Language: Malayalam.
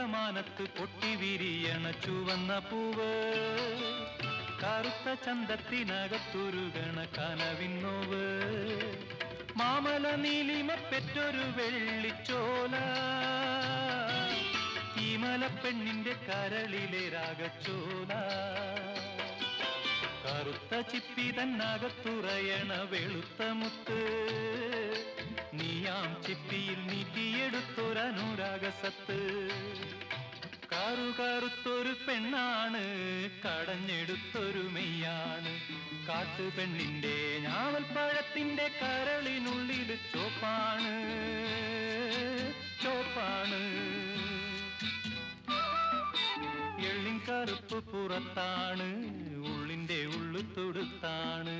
നീലമാനത്ത് പൊട്ടി വിരിയണ ചുവന്ന പൂവ് കറുത്ത ചന്തത്തിനകത്തുരുകണ കനവിന്നോവ് മാമല നീലിമ പെറ്റൊരു വെള്ളിച്ചോല ഈ മലപ്പെണ്ണിന്റെ കരളിലെ രാഗച്ചോല കറുത്ത ചിപ്പി തന്നകത്തുറയണ വെളുത്ത മുത്ത് നീയാം ചിപ്പിയിൽ നീട്ടിയെടുത്തൊരനുരാഗസത്ത് കറുകറുത്തൊരു പെണ്ണാണ് കടഞ്ഞെടുത്തൊരു മെയ്യാണ് കാട്ടുപെണ്ണിന്റെ ഞാവൽപ്പഴത്തിന്റെ കരളിനുള്ളിൽ ചോപ്പാണ് ചോപ്പാണ് എള്ളിൻ കറുപ്പ് പുറത്താണ് ഉള്ളിന്റെ ഉള്ളു തൊടുത്താണ്